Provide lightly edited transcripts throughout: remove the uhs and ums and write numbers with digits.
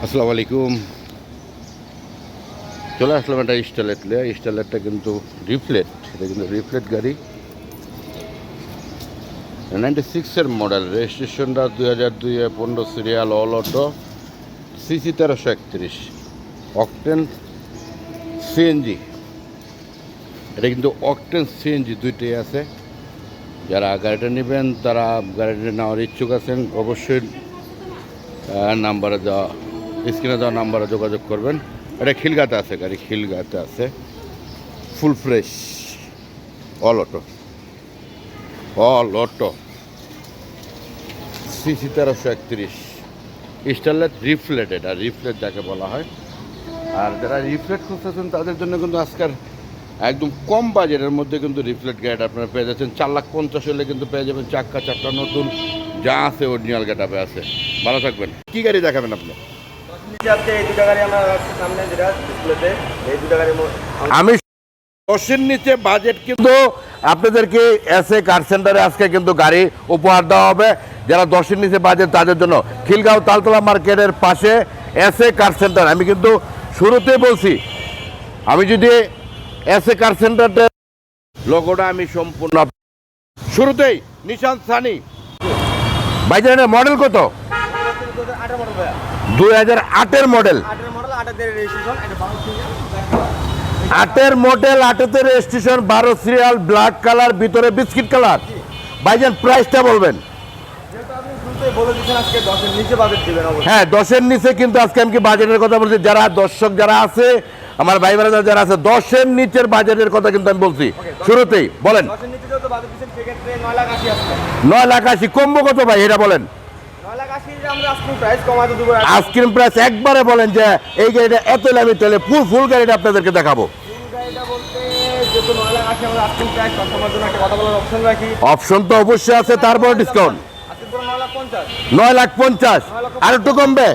আসসালামু আলাইকুম। চলে আসলাম একটা স্টারলেট লিয়ে। স্টারলেটটা কিন্তু রিফ্লেট, এটা কিন্তু রিফ্লেট গাড়ি, 96-এর মডেল, রেজিস্ট্রেশনটা 2002, 15 serial, all auto, CC 1331, octane CNG. এটা কিন্তু অকটেন সিএনজি দুইটাই আছে। যারা গাড়িটা নেবেন তারা গাড়িটা নেওয়ার ইচ্ছুক আছেন অবশ্যই নাম্বারে দেওয়া, স্ক্রিনে দেওয়া নাম্বারে যোগাযোগ করবেন। এটা খিলগাতে আছে, গাড়ি খিলগাতে আছে, full fresh, all auto, CC 1331 Starlet Reflet. এটা রিফ্লেট যাকে বলা হয়। আর যারা রিফ্লেট খুঁজতেছেন তাদের জন্য কিন্তু আজকের একদম কম বাজেটের মধ্যে কিন্তু রিফ্লেট গাড়িটা আপনারা পেয়ে যাচ্ছেন। 4,50,000 হলে কিন্তু পেয়ে যাবেন চাক্কা চারটা নতুন, যা আছে অরিজিনাল গেটআপে আছে। ভালো থাকবেন। কি গাড়ি দেখাবেন আপনি? আমি 10-এর নিচে বাজেট কিন্তু আপনাদেরকে এসএ কার সেন্টারে আজকে কিন্তু গাড়ি উপহার দেওয়া হবে। যারা 10-এর নিচে বাজেট তাদের জন্য খিলগাঁও তালতলা মার্কেটের পাশে এসএ কার সেন্টার। আমি কিন্তু শুরুতেই বলছি, আমি যদি এসএ কার সেন্টারটা লোগোটা আমি সম্পূর্ণ শুরুতেই নিশান সানি ভাইজানের মডেল কত? 2008-এর মডেল, 8-এর মডেল, 8-তে রেজিস্ট্রেশন, 12 সিরিয়াল, ব্ল্যাক কালার, ভিতরে বিস্কিট কালার। ভাইজান প্রাইসটা বলবেন। হ্যাঁ, 10-এর নিচে কিন্তু আজকে আমি বাজেটের কথা বলছি। যারা দর্শক যারা আছে, আমার ভাই বোনেরা যারা আছে, 10-এর নিচের বাজেটের কথা কিন্তু আমি বলছি শুরুতেই। বলেন 9,80,000 কমবো কত ভাই, এটা বলেন। আইসক্রিম প্রাইস একবারে বলেন যে এই গাড়িটা এত লামি তাহলে ফুল গাড়িটা আপনাদেরকে দেখাবো। অপশন তো অবশ্যই আছে, তারপর ডিসকাউন্ট 9,50,000। আর একটু কমবে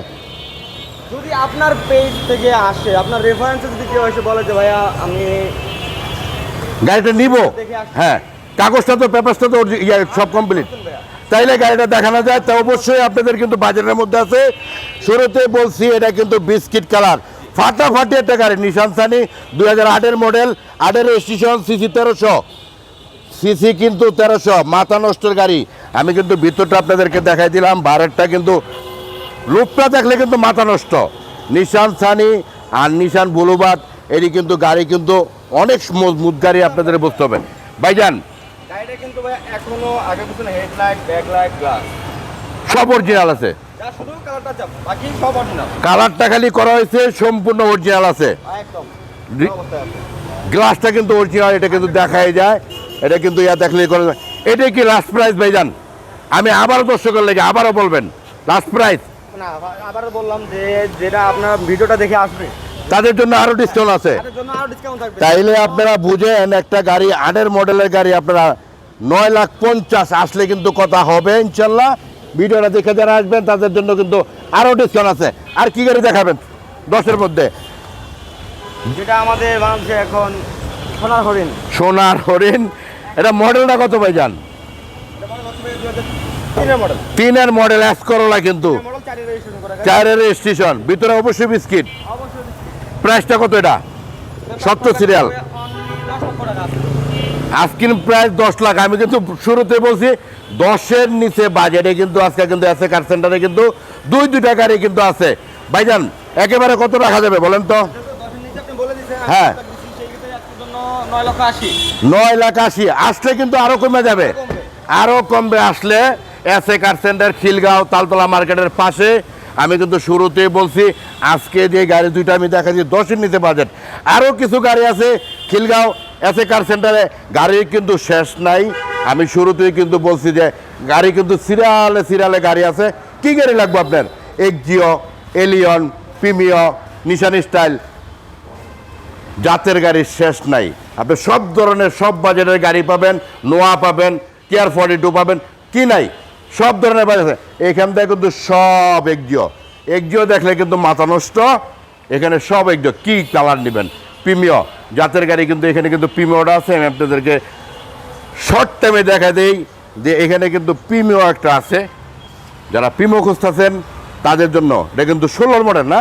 যদি আপনার পেজ থেকে আসে, আপনার রেফারেন্সে যদি কেউ এসে বলে যে ভাইয়া আমি গাড়িটা নিব, হ্যাঁ কাগজটা তো পেপারসটা তো সব কমপ্লিট, তাইলে গাড়িটা দেখানো যায়। তা অবশ্যই আপনাদের কিন্তু বাজেটের মধ্যে আছে। শুরুতে বলছি এটা কিন্তু বিস্কিট কালার, ফাটাফাটি একটা গাড়ি, নিশান সানি, 2008-এর মডেল, 8-এর রেজিস্ট্রেশন, সিসি 1300, সিসি কিন্তু 1300, মাথা নষ্টের গাড়ি। আমি কিন্তু ভিতরটা আপনাদেরকে দেখাই দিলাম, বারেরটা কিন্তু লুকটা দেখলে কিন্তু মাথা নষ্ট। নিশান সানি আর নিশান বুলুবার্ড, এটি কিন্তু গাড়ি কিন্তু অনেক মজবুত গাড়ি, আপনাদের বুঝতে হবে। ভাইজান গাড়িটা কিন্তু ভাই এখনো আগে পিছনে হেডলাইট, ব্যাকলাইট, গ্লাস সব অরিজিনাল আছে। যা শুধু কালারটা চাপ, বাকি সব অরিজিনাল। কালারটা খালি করা হয়েছে, সম্পূর্ণ অরিজিনাল আছে। একদম গ্লাসটা কিন্তু অরিজিনাল, এটা কিন্তু দেখাই যায়, এটা কিন্তু দেখলেই করে। এটাই কি লাস্ট প্রাইস ভাইজান? আমি আবারও দর্শকের লেগে আবারও বলবেন লাস্ট প্রাইস না, আবারও বললাম যে যেটা আপনার ভিডিওটা দেখে আসবে তাদের জন্য আরো ডিসকাউন্ট আছে। তাইলে আপনারা বুঝেন, একটা গাড়ি 8-এর মডেলের গাড়ি আপনারা 9,50,000 আসলে কিন্তু কথা হবে ইনশাল্লাহ। ভিডিওটা দেখে যারা আসবেন তাদের জন্য কিন্তু আরো ডিসকাউন্ট আছে। আর কি গাড়ি দেখাবেন 10-এর মধ্যে? যেটা আমাদের বাংলাদেশে এখন সোনার হরিণ, এটা মডেলটা কত ভাই জান? 3-এর মডেল, এস করোলা কিন্তু 4-এর রেজিস্ট্রেশন, ভিতরে অবশ্যই বিস্কিট। প্রাইসটা কত? এটা 70 সিরিয়াল, আজকিন প্রাইস 10 লাখ। আমি কিন্তু শুরুতে বলছি 10-এর নিচে বাজেটে কিন্তু আজকে কিন্তু এসএ কার সেন্টারে কিন্তু দুইটা গাড়ি কিন্তু আছে। ভাইজান একেবারে কত রাখা যাবে বলেন তো? হ্যাঁ, 9,80,000 আসলে কিন্তু আরো কমে যাবে, আরো কমবে আসলে। এসএ কার সেন্টার, খিলগাঁও তালতলা মার্কেটের পাশে। আমি কিন্তু শুরুতেই বলছি আজকে যে গাড়ি দুইটা আমি দেখাচ্ছি 10-এর নিচে বাজেট। আরও কিছু গাড়ি আছে খিলগাঁও এসএ কার সেন্টারে, গাড়ির কিন্তু শেষ নাই। আমি শুরুতেই কিন্তু বলছি যে গাড়ি কিন্তু সিরিয়ালে গাড়ি আছে। কি গাড়ি লাগবে আপনার? Axio, Allion, Premio, Nissan style, জাতের গাড়ির শেষ নাই। আপনি সব ধরনের সব বাজেটের গাড়ি পাবেন, নোয়া পাবেন, কেয়ার 42 পাবেন, কি নাই সব ধরনের বাজেট আছে এখান থেকে কিন্তু সব এক্সিও দেখলে কিন্তু মাথা নষ্ট। এখানে সব এক্সিও, কি কালার নেবেন, প্রিমিও জাতের গাড়ি কিন্তু এখানে কিন্তু প্রিমিওটা আছে। আমি আপনাদেরকে শর্ট টাইমে দেখা দেই যে এখানে কিন্তু প্রিমিও একটা আছে। যারা প্রিমিও খুঁজতেছেন তাদের জন্য। এটা কিন্তু 16 মডেল না,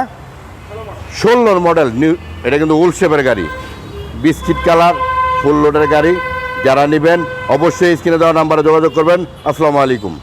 16 মডেল নিউ, এটা কিন্তু উল শেপের গাড়ি, বিস্কিট কালার, ফুল লোডের গাড়ি। যারা নেবেন অবশ্যই স্ক্রিনে দেওয়া নাম্বারে যোগাযোগ করবেন। আসসালামু আলাইকুম।